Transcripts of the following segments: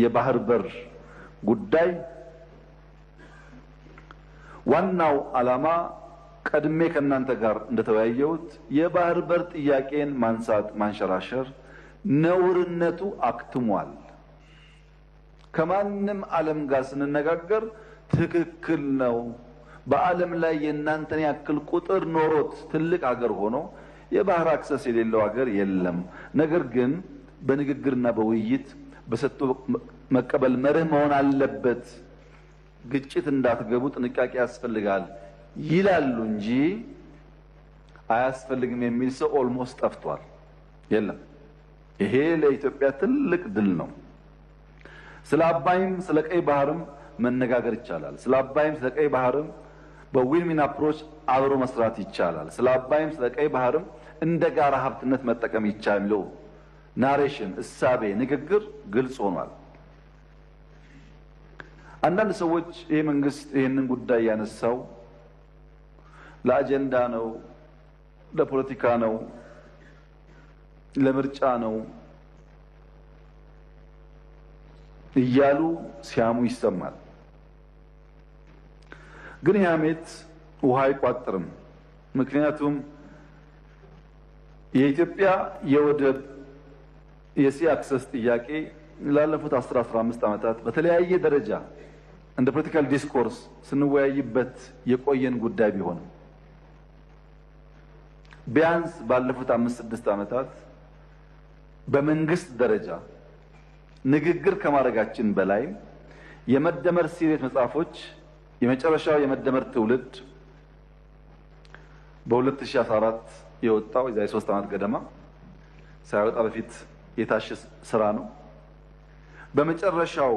የባህር በር ጉዳይ ዋናው ዓላማ ቀድሜ ከናንተ ጋር እንደተወያየሁት የባህር በር ጥያቄን ማንሳት ማንሸራሸር ነውርነቱ አክትሟል። ከማንም ዓለም ጋር ስንነጋገር ትክክል ነው። በዓለም ላይ የናንተን ያክል ቁጥር ኖሮት ትልቅ ሀገር ሆኖ የባህር አክሰስ የሌለው ሀገር የለም። ነገር ግን በንግግርና በውይይት በሰጥቶ መቀበል መርህ መሆን አለበት። ግጭት እንዳትገቡ ጥንቃቄ ያስፈልጋል ይላሉ እንጂ አያስፈልግም የሚል ሰው ኦልሞስት ጠፍቷል። የለም። ይሄ ለኢትዮጵያ ትልቅ ድል ነው። ስለ አባይም ስለ ቀይ ባህርም መነጋገር ይቻላል። ስለ አባይም ስለ ቀይ ባህርም በዊን-ዊን አፕሮች አብሮ መስራት ይቻላል። ስለ አባይም ስለ ቀይ ባህርም እንደ ጋራ ሀብትነት መጠቀም ይቻላል። ናሬሽን እሳቤ ንግግር ግልጽ ሆኗል። አንዳንድ ሰዎች ይሄ መንግስት ይሄንን ጉዳይ ያነሳው ለአጀንዳ ነው፣ ለፖለቲካ ነው፣ ለምርጫ ነው እያሉ ሲያሙ ይሰማል። ግን ያሜት ውሃ አይቋጥርም። ምክንያቱም የኢትዮጵያ የወደብ የሲ አክሰስ ጥያቄ ላለፉት 10-15 ዓመታት በተለያየ ደረጃ እንደ ፖለቲካል ዲስኮርስ ስንወያይበት የቆየን ጉዳይ ቢሆንም ቢያንስ ባለፉት 5-6 ዓመታት በመንግስት ደረጃ ንግግር ከማድረጋችን በላይ የመደመር ሲሪየስ መጽሐፎች የመጨረሻው የመደመር ትውልድ በ2014 የወጣው የዛሬ 3 ዓመት ገደማ ሳይወጣ በፊት የታሸ ስራ ነው። በመጨረሻው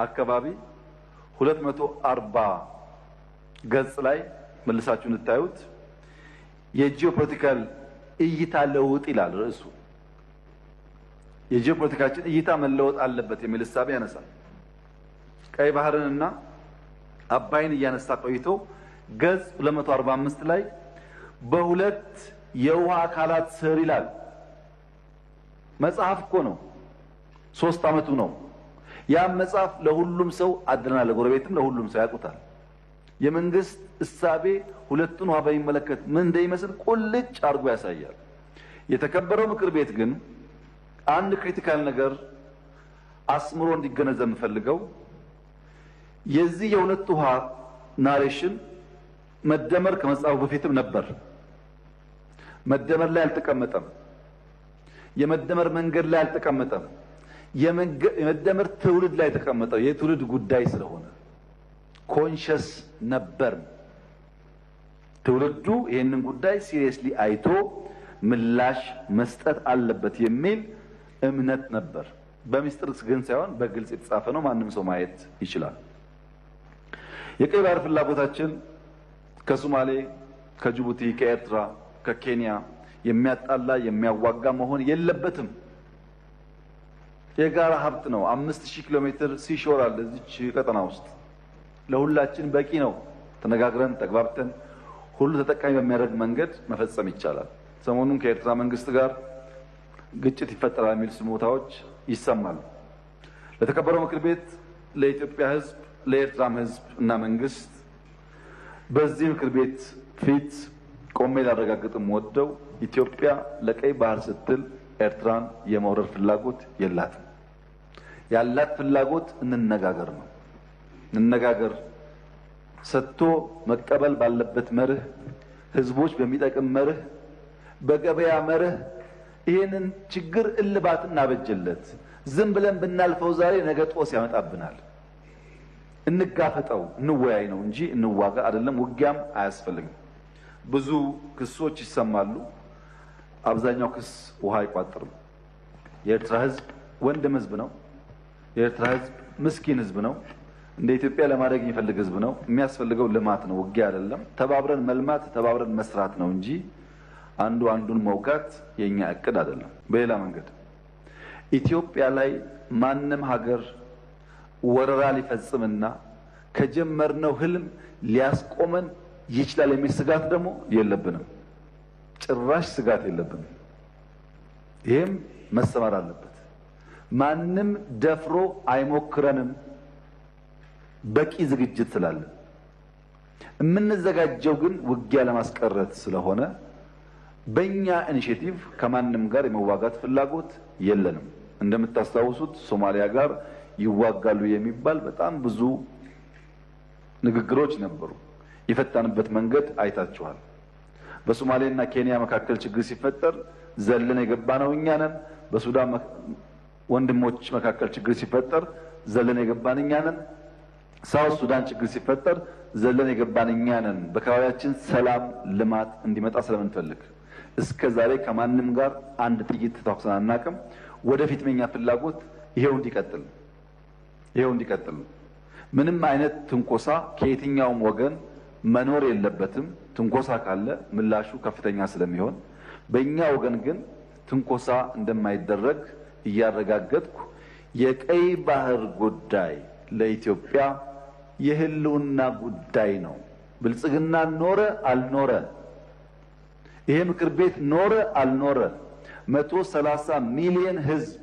አካባቢ 240 ገጽ ላይ መልሳችሁ እንታዩት የጂኦፖለቲካል እይታ ለውጥ ይላል ርዕሱ። የጂኦፖለቲካችን እይታ መለወጥ አለበት የሚል ሐሳብ ያነሳል። ቀይ ባህርንና አባይን እያነሳ ቆይቶ ገጽ 245 ላይ በሁለት የውሃ አካላት ስር ይላል። መጽሐፍ እኮ ነው። 3 ዓመቱ ነው። ያ መጽሐፍ ለሁሉም ሰው አድረናል። ለጎረቤትም ለሁሉም ሰው ያውቁታል። የመንግስት እሳቤ ሁለቱን ውሃ በሚመለከት ምን እንደሚመስል ቁልጭ አድርጎ ያሳያል። የተከበረው ምክር ቤት ግን አንድ ክሪቲካል ነገር አስምሮ እንዲገነዘብ የምፈልገው የዚህ የሁለት ውሃ ናሬሽን መደመር ከመጽሐፉ በፊትም ነበር። መደመር ላይ አልተቀመጠም። የመደመር መንገድ ላይ አልተቀመጠም። የመደመር ትውልድ ላይ ተቀመጠው። የትውልድ ጉዳይ ስለሆነ ኮንሸስ ነበር። ትውልዱ ይህንን ጉዳይ ሲሪየስሊ አይቶ ምላሽ መስጠት አለበት የሚል እምነት ነበር። በሚስጥር ግን ሳይሆን በግልጽ የተጻፈ ነው። ማንም ሰው ማየት ይችላል። የቀይ ባህር ፍላጎታችን ከሶማሌ፣ ከጅቡቲ፣ ከኤርትራ፣ ከኬንያ የሚያጣላ የሚያዋጋ መሆን የለበትም። የጋራ ሀብት ነው። 5000 ኪሎ ሜትር ሲሾር አለ እዚች ቀጠና ውስጥ ለሁላችን በቂ ነው። ተነጋግረን ተግባብተን ሁሉ ተጠቃሚ በሚያደርግ መንገድ መፈጸም ይቻላል። ሰሞኑን ከኤርትራ መንግስት ጋር ግጭት ይፈጠራል የሚል ስሞታዎች ይሰማሉ። ለተከበረው ምክር ቤት፣ ለኢትዮጵያ ሕዝብ፣ ለኤርትራም ሕዝብ እና መንግስት በዚህ ምክር ቤት ፊት ቆሜ ላረጋግጥም ወደው ኢትዮጵያ ለቀይ ባህር ስትል ኤርትራን የመውረር ፍላጎት የላትም። ያላት ፍላጎት እንነጋገር ነው። እንነጋገር ሰጥቶ መቀበል ባለበት መርህ፣ ህዝቦች በሚጠቅም መርህ፣ በገበያ መርህ ይሄንን ችግር እልባት እናበጀለት። ዝም ብለን ብናልፈው ዛሬ ነገ ጦስ ያመጣብናል። እንጋፈጠው፣ እንወያይ ነው እንጂ እንዋጋ አይደለም። ውጊያም አያስፈልግም። ብዙ ክሶች ይሰማሉ። አብዛኛው ክስ ውሃ አይቋጥርም። የኤርትራ ህዝብ ወንድም ህዝብ ነው። የኤርትራ ህዝብ ምስኪን ህዝብ ነው። እንደ ኢትዮጵያ ለማደግ የሚፈልግ ህዝብ ነው። የሚያስፈልገው ልማት ነው፣ ውጊያ አይደለም። ተባብረን መልማት፣ ተባብረን መስራት ነው እንጂ አንዱ አንዱን መውጋት የኛ እቅድ አይደለም። በሌላ መንገድ ኢትዮጵያ ላይ ማንም ሀገር ወረራ ሊፈጽምና ከጀመርነው ህልም ሊያስቆመን ይችላል የሚል ስጋት ደግሞ የለብንም። ጭራሽ ስጋት የለብንም። ይሄም መሰማር አለበት። ማንም ደፍሮ አይሞክረንም በቂ ዝግጅት ስላለ የምንዘጋጀው ግን ውጊያ ለማስቀረት ስለሆነ በእኛ ኢኒሼቲቭ ከማንም ጋር የመዋጋት ፍላጎት የለንም። እንደምታስታውሱት ሶማሊያ ጋር ይዋጋሉ የሚባል በጣም ብዙ ንግግሮች ነበሩ። የፈታንበት መንገድ አይታችኋል። በሶማሌና ኬንያ መካከል ችግር ሲፈጠር ዘለን የገባነው እኛ ነን። በሱዳን ወንድሞች መካከል ችግር ሲፈጠር ዘለን የገባን እኛ ነን። ሳውት ሱዳን ችግር ሲፈጠር ዘለን የገባን እኛ ነን። በአካባቢያችን ሰላም ልማት እንዲመጣ ስለምንፈልግ እስከዛሬ ከማንም ጋር አንድ ጥይት ተኩሰን አናውቅም። ወደፊት የኛ ፍላጎት ይሄው እንዲቀጥል ምንም አይነት ትንኮሳ ከየትኛውም ወገን መኖር የለበትም። ትንኮሳ ካለ ምላሹ ከፍተኛ ስለሚሆን በእኛ ወገን ግን ትንኮሳ እንደማይደረግ እያረጋገጥኩ የቀይ ባህር ጉዳይ ለኢትዮጵያ የህልውና ጉዳይ ነው። ብልጽግና ኖረ አልኖረ፣ ይሄ ምክር ቤት ኖረ አልኖረ 130 ሚሊዮን ህዝብ፣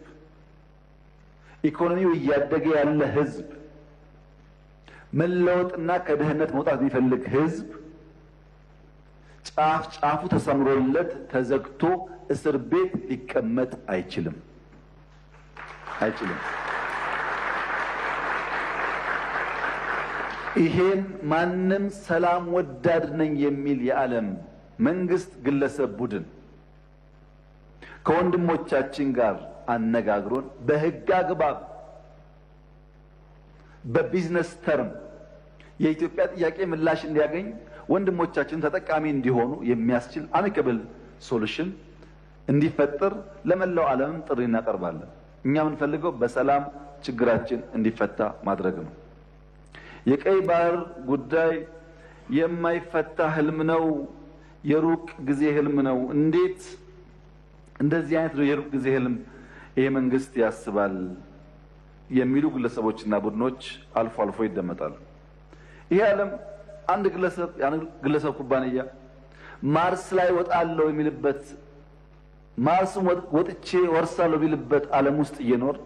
ኢኮኖሚው እያደገ ያለ ህዝብ፣ መለወጥና ከድህነት መውጣት የሚፈልግ ህዝብ ጫፍ ጫፉ ተሰምሮለት ተዘግቶ እስር ቤት ሊቀመጥ አይችልም። ይሄን ማንም ሰላም ወዳድ ነኝ የሚል የዓለም መንግስት፣ ግለሰብ፣ ቡድን ከወንድሞቻችን ጋር አነጋግሮን በህግ አግባብ በቢዝነስ ተርም የኢትዮጵያ ጥያቄ ምላሽ እንዲያገኝ ወንድሞቻችን ተጠቃሚ እንዲሆኑ የሚያስችል አሚካብል ሶሉሽን እንዲፈጠር ለመላው ዓለም ጥሪ እናቀርባለን። እኛ የምንፈልገው በሰላም ችግራችን እንዲፈታ ማድረግ ነው። የቀይ ባህር ጉዳይ የማይፈታ ህልም ነው፣ የሩቅ ጊዜ ህልም ነው። እንዴት እንደዚህ አይነት የሩቅ ጊዜ ህልም ይሄ መንግስት ያስባል የሚሉ ግለሰቦችና ቡድኖች አልፎ አልፎ ይደመጣሉ። ይሄ ዓለም አንድ ግለሰብ ኩባንያ ማርስ ላይ ወጣለው የሚልበት ማርስ ወጥቼ ወርሳለሁ ቢልበት ዓለም ውስጥ እየኖር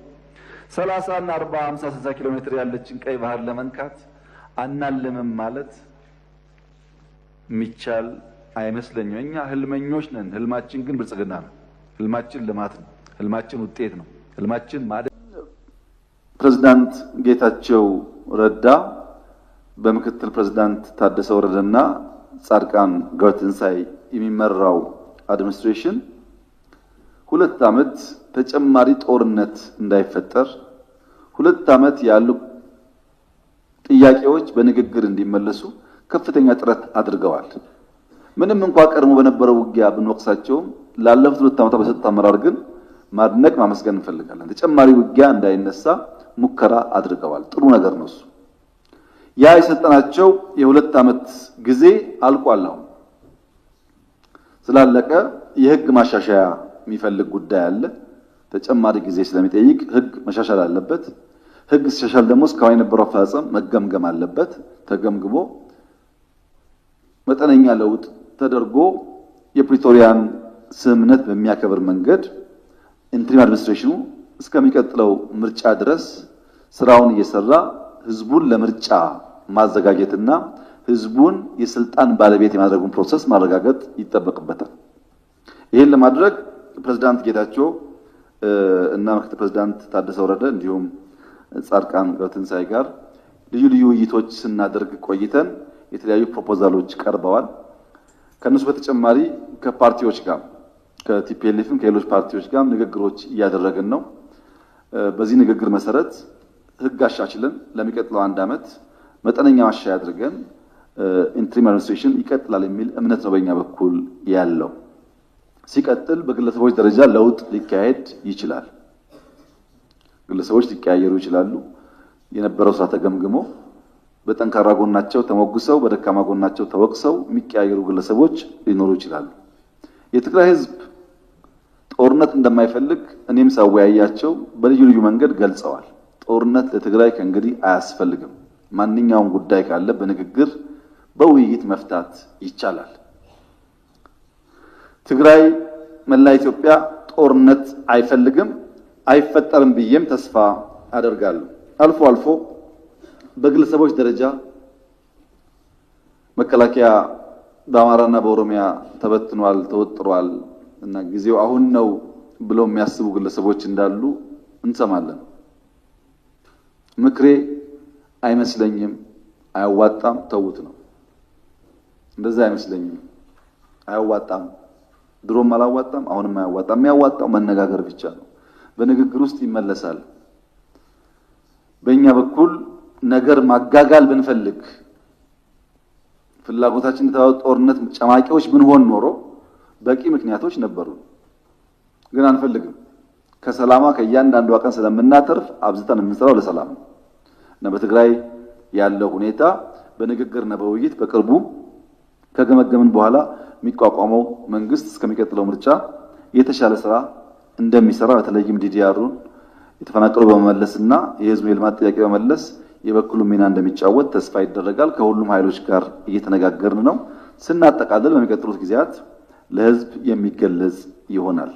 30 እና 40 50 60 ኪሎ ሜትር ያለችን ቀይ ባህር ለመንካት አናልምም ማለት የሚቻል አይመስለኝም። እኛ ህልመኞች ነን። ህልማችን ግን ብልጽግና ነው። ህልማችን ልማት ነው። ህልማችን ውጤት ነው። ህልማችን ማደግ። ፕሬዝዳንት ጌታቸው ረዳ በምክትል ፕሬዝዳንት ታደሰ ወረደና ጻድቃን ገብረትንሳኤ የሚመራው አድሚኒስትሬሽን 2 ዓመት ተጨማሪ ጦርነት እንዳይፈጠር 2 ዓመት ያሉ ጥያቄዎች በንግግር እንዲመለሱ ከፍተኛ ጥረት አድርገዋል። ምንም እንኳን ቀድሞ በነበረው ውጊያ ብንወቅሳቸውም ላለፉት 2 ዓመታት በሰጡት አመራር ግን ማድነቅ ማመስገን እንፈልጋለን። ተጨማሪ ውጊያ እንዳይነሳ ሙከራ አድርገዋል። ጥሩ ነገር ነው እሱ። ያ የሰጠናቸው የ2 ዓመት ጊዜ አልቋል። አሁን ስላለቀ የህግ ማሻሻያ የሚፈልግ ጉዳይ አለ። ተጨማሪ ጊዜ ስለሚጠይቅ ህግ መሻሻል አለበት። ህግ ሲሻሻል ደግሞ እስካሁን የነበረው አፈጻጸም መገምገም አለበት። ተገምግሞ መጠነኛ ለውጥ ተደርጎ የፕሪቶሪያን ስምምነት በሚያከብር መንገድ ኢንትሪም አድሚኒስትሬሽኑ እስከሚቀጥለው ምርጫ ድረስ ስራውን እየሰራ ህዝቡን ለምርጫ ማዘጋጀትና ህዝቡን የስልጣን ባለቤት የማድረጉን ፕሮሰስ ማረጋገጥ ይጠበቅበታል። ይሄን ለማድረግ ፕሬዝዳንት ጌታቸው እና ምክትል ፕሬዝዳንት ታደሰ ወረደ እንዲሁም ጻድቃን ገብረትንሳኤ ጋር ልዩ ልዩ ውይይቶች ስናደርግ ቆይተን የተለያዩ ፕሮፖዛሎች ቀርበዋል። ከነሱ በተጨማሪ ከፓርቲዎች ጋር ከቲፒኤልኤፍም ከሌሎች ፓርቲዎች ጋር ንግግሮች እያደረግን ነው። በዚህ ንግግር መሰረት ህግ አሻሽለን ለሚቀጥለው 1 ዓመት መጠነኛ ማሻሻያ አድርገን ኢንትሪም አድሚኒስትሬሽን ይቀጥላል የሚል እምነት ነው በእኛ በኩል ያለው። ሲቀጥል በግለሰቦች ደረጃ ለውጥ ሊካሄድ ይችላል። ግለሰቦች ሊቀያየሩ ይችላሉ። የነበረው ስራ ተገምግሞ በጠንካራ ጎናቸው ተሞግሰው በደካማ ጎናቸው ተወቅሰው የሚቀያየሩ ግለሰቦች ሊኖሩ ይችላሉ። የትግራይ ህዝብ ጦርነት እንደማይፈልግ እኔም ሳወያያቸው በልዩ ልዩ መንገድ ገልጸዋል። ጦርነት ለትግራይ ከእንግዲህ አያስፈልግም። ማንኛውም ጉዳይ ካለ በንግግር በውይይት መፍታት ይቻላል። ትግራይ መላ ኢትዮጵያ ጦርነት አይፈልግም። አይፈጠርም ብዬም ተስፋ አደርጋለሁ። አልፎ አልፎ በግለሰቦች ደረጃ መከላከያ በአማራና በኦሮሚያ ተበትኗል፣ ተወጥሯል እና ጊዜው አሁን ነው ብለው የሚያስቡ ግለሰቦች እንዳሉ እንሰማለን። ምክሬ አይመስለኝም፣ አያዋጣም፣ ተውት ነው። እንደዛ አይመስለኝም፣ አያዋጣም፣ ድሮም አላዋጣም፣ አሁንም አያዋጣም። የሚያዋጣው መነጋገር ብቻ ነው። በንግግር ውስጥ ይመለሳል። በእኛ በኩል ነገር ማጋጋል ብንፈልግ ፍላጎታችን ጦርነት ጨማቂዎች ብንሆን ኖሮ በቂ ምክንያቶች ነበሩ። ግን አንፈልግም። ከሰላማ ከእያንዳንዷ ቀን ስለምናተርፍ አብዝተን የምንሰራው ለሰላም ነው እና በትግራይ ያለው ሁኔታ በንግግርና በውይይት በቅርቡ ከገመገምን በኋላ የሚቋቋመው መንግስት እስከሚቀጥለው ምርጫ የተሻለ ስራ እንደሚሰራ በተለይም ዲዲአሩን የተፈናቀሉ በመመለስና የህዝብ የልማት ጥያቄ በመመለስ የበኩሉ ሚና እንደሚጫወት ተስፋ ይደረጋል። ከሁሉም ኃይሎች ጋር እየተነጋገርን ነው። ስናጠቃልል በሚቀጥሉት ጊዜያት ለህዝብ የሚገለጽ ይሆናል።